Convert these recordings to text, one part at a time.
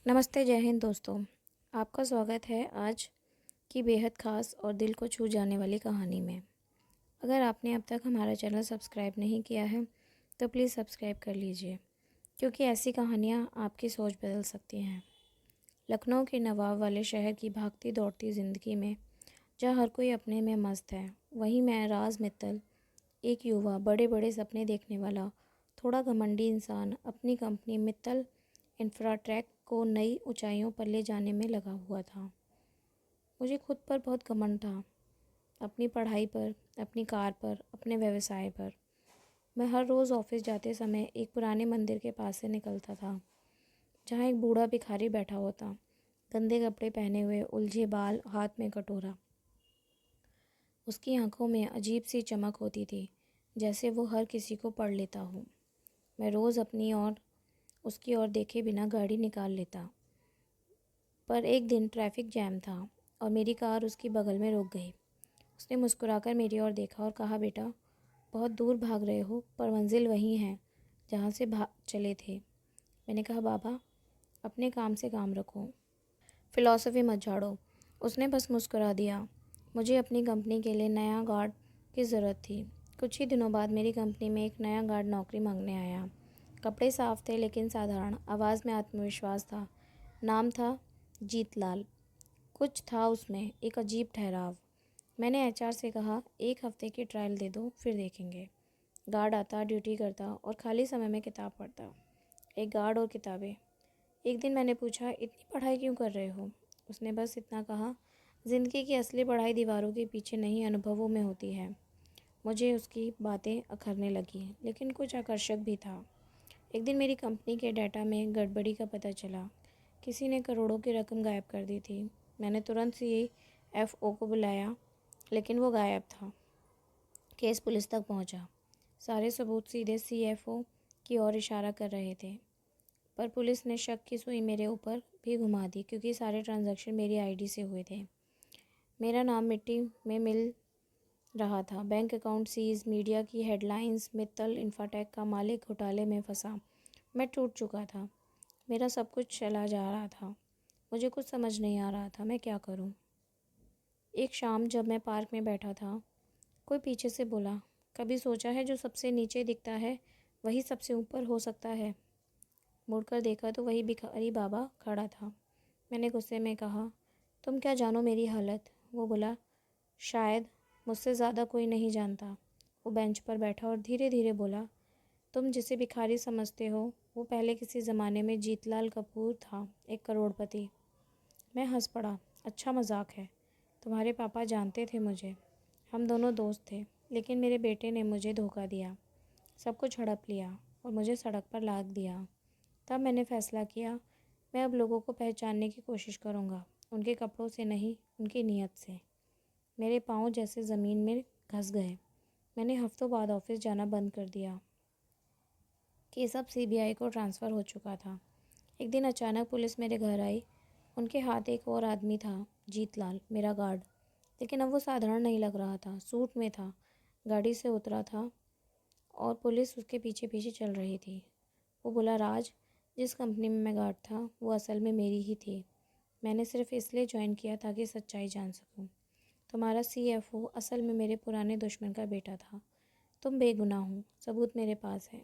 नमस्ते, जय हिंद दोस्तों। आपका स्वागत है आज की बेहद ख़ास और दिल को छू जाने वाली कहानी में। अगर आपने अब तक हमारा चैनल सब्सक्राइब नहीं किया है तो प्लीज़ सब्सक्राइब कर लीजिए, क्योंकि ऐसी कहानियाँ आपकी सोच बदल सकती हैं। लखनऊ के नवाब वाले शहर की भागती दौड़ती ज़िंदगी में जहाँ हर कोई अपने में मस्त है, वहीं मैं राज मित्तल, एक युवा बड़े बड़े सपने देखने वाला, थोड़ा घमंडी इंसान, अपनी कंपनी मित्तल इंफ्राट्रैक को नई ऊंचाइयों पर ले जाने में लगा हुआ था। मुझे खुद पर बहुत घमंड था, अपनी पढ़ाई पर, अपनी कार पर, अपने व्यवसाय पर। मैं हर रोज़ ऑफिस जाते समय एक पुराने मंदिर के पास से निकलता था, जहाँ एक बूढ़ा भिखारी बैठा हुआ था, गंदे कपड़े पहने हुए, उलझे बाल, हाथ में कटोरा। उसकी आंखों में अजीब सी चमक होती थी, जैसे वो हर किसी को पढ़ लेता हो। मैं रोज़ अपनी और उसकी ओर देखे बिना गाड़ी निकाल लेता, पर एक दिन ट्रैफिक जैम था और मेरी कार उसकी बगल में रुक गई। उसने मुस्कुराकर मेरी ओर देखा और कहा, बेटा, बहुत दूर भाग रहे हो, पर मंजिल वही है जहाँ से भाग चले थे। मैंने कहा, बाबा, अपने काम से काम रखो, फ़िलॉसफ़ी मत झाड़ो। उसने बस मुस्कुरा दिया। मुझे अपनी कंपनी के लिए नया गार्ड की ज़रूरत थी। कुछ ही दिनों बाद मेरी कंपनी में एक नया गार्ड नौकरी मांगने आया। कपड़े साफ थे लेकिन साधारण, आवाज़ में आत्मविश्वास था। नाम था जीतलाल। कुछ था उसमें, एक अजीब ठहराव। मैंने एचआर से कहा, 1 हफ्ते की ट्रायल दे दो, फिर देखेंगे। गार्ड आता, ड्यूटी करता और खाली समय में किताब पढ़ता। एक गार्ड और किताबें। एक दिन मैंने पूछा, इतनी पढ़ाई क्यों कर रहे हो? उसने बस इतना कहा, ज़िंदगी की असली पढ़ाई दीवारों के पीछे नहीं, अनुभवों में होती है। मुझे उसकी बातें अखरने लगी, लेकिन कुछ आकर्षक भी था। एक दिन मेरी कंपनी के डाटा में गड़बड़ी का पता चला। किसी ने करोड़ों की रकम गायब कर दी थी। मैंने तुरंत सीएफओ को बुलाया, लेकिन वो गायब था। केस पुलिस तक पहुंचा। सारे सबूत सीधे सीएफओ की ओर इशारा कर रहे थे, पर पुलिस ने शक की सुई मेरे ऊपर भी घुमा दी, क्योंकि सारे ट्रांजैक्शन मेरी आईडी से हुए थे। मेरा नाम मिट्टी में मिल रहा था। बैंक अकाउंट सीज, मीडिया की हेडलाइंस, मित्तल इंफ्राटेक का मालिक घोटाले में फंसा। मैं टूट चुका था। मेरा सब कुछ चला जा रहा था। मुझे कुछ समझ नहीं आ रहा था, मैं क्या करूं। एक शाम जब मैं पार्क में बैठा था, कोई पीछे से बोला, कभी सोचा है जो सबसे नीचे दिखता है वही सबसे ऊपर हो सकता है? मुड़कर देखा तो वही भिखारी बाबा खड़ा था। मैंने गुस्से में कहा, तुम क्या जानो मेरी हालत? वो बोला, शायद मुझसे ज़्यादा कोई नहीं जानता। वो बेंच पर बैठा और धीरे धीरे बोला, तुम जिसे भिखारी समझते हो वो पहले किसी ज़माने में जीतलाल कपूर था, एक करोड़पति। मैं हंस पड़ा। अच्छा मजाक है। तुम्हारे पापा जानते थे मुझे, हम दोनों दोस्त थे, लेकिन मेरे बेटे ने मुझे धोखा दिया, सब कुछ हड़प लिया और मुझे सड़क पर लाद दिया। तब मैंने फ़ैसला किया, मैं अब लोगों को पहचानने की कोशिश करूँगा, उनके कपड़ों से नहीं, उनकी नीयत से। मेरे पाँव जैसे ज़मीन में घस गए। मैंने हफ्तों बाद ऑफिस जाना बंद कर दिया। केस अब सीबीआई को ट्रांसफ़र हो चुका था। एक दिन अचानक पुलिस मेरे घर आई। उनके हाथ एक और आदमी था, जीतलाल, मेरा गार्ड। लेकिन अब वो साधारण नहीं लग रहा था, सूट में था। गाड़ी से उतरा था और पुलिस उसके पीछे पीछे चल रही थी। वो बोला, राज, जिस कंपनी में मैं गार्ड था वो असल में मेरी ही थी। मैंने सिर्फ इसलिए ज्वाइन किया ताकि सच्चाई जान सकूं। तुम्हारा सीएफओ असल में मेरे पुराने दुश्मन का बेटा था। तुम बेगुनाह हो, सबूत मेरे पास है।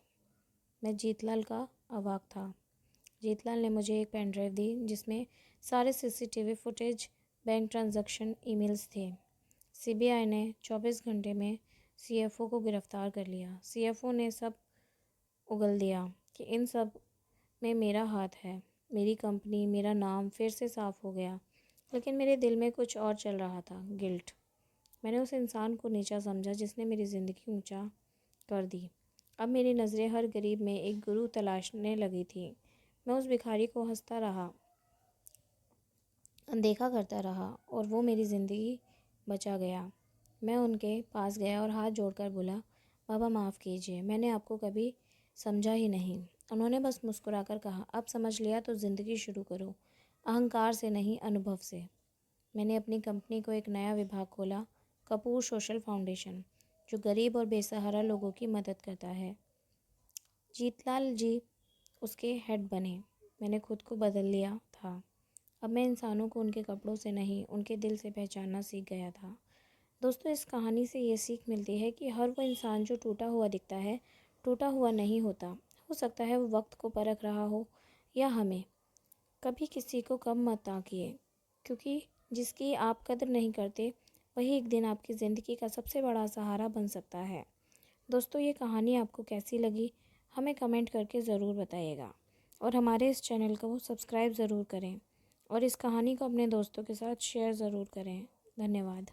मैं जीतलाल का अवाक था। जीतलाल ने मुझे एक पेन ड्राइव दी, जिसमें सारे CCTV footage, bank transaction, emails थे। सीबीआई ने 24 घंटे में सीएफओ को गिरफ्तार कर लिया। सीएफओ ने सब उगल दिया कि इन सब में मेरा हाथ है। मेरी कंपनी, मेरा नाम फिर से साफ हो गया। लेकिन मेरे दिल में कुछ और चल रहा था, गिल्ट। मैंने उस इंसान को नीचा समझा जिसने मेरी ज़िंदगी ऊंचा कर दी। अब मेरी नज़रें हर गरीब में एक गुरु तलाशने लगी थी। मैं उस भिखारी को हंसता रहा, अनदेखा करता रहा, और वो मेरी ज़िंदगी बचा गया। मैं उनके पास गया और हाथ जोड़कर बोला, बाबा माफ़ कीजिए, मैंने आपको कभी समझा ही नहीं। उन्होंने बस मुस्कुराकर कहा, अब समझ लिया तो ज़िंदगी शुरू करो, अहंकार से नहीं, अनुभव से। मैंने अपनी कंपनी को एक नया विभाग खोला, कपूर सोशल फाउंडेशन, जो गरीब और बेसहारा लोगों की मदद करता है। जीतलाल जी उसके हेड बने। मैंने खुद को बदल लिया था। अब मैं इंसानों को उनके कपड़ों से नहीं, उनके दिल से पहचानना सीख गया था। दोस्तों, इस कहानी से ये सीख मिलती है कि हर वो इंसान जो टूटा हुआ दिखता है, टूटा हुआ नहीं होता। हो सकता है वो वक्त को परख रहा हो या हमें। कभी किसी को कम मत आंकिए, क्योंकि जिसकी आप कदर नहीं करते वही एक दिन आपकी ज़िंदगी का सबसे बड़ा सहारा बन सकता है। दोस्तों, ये कहानी आपको कैसी लगी हमें कमेंट करके ज़रूर बताइएगा, और हमारे इस चैनल को सब्सक्राइब ज़रूर करें और इस कहानी को अपने दोस्तों के साथ शेयर ज़रूर करें। धन्यवाद।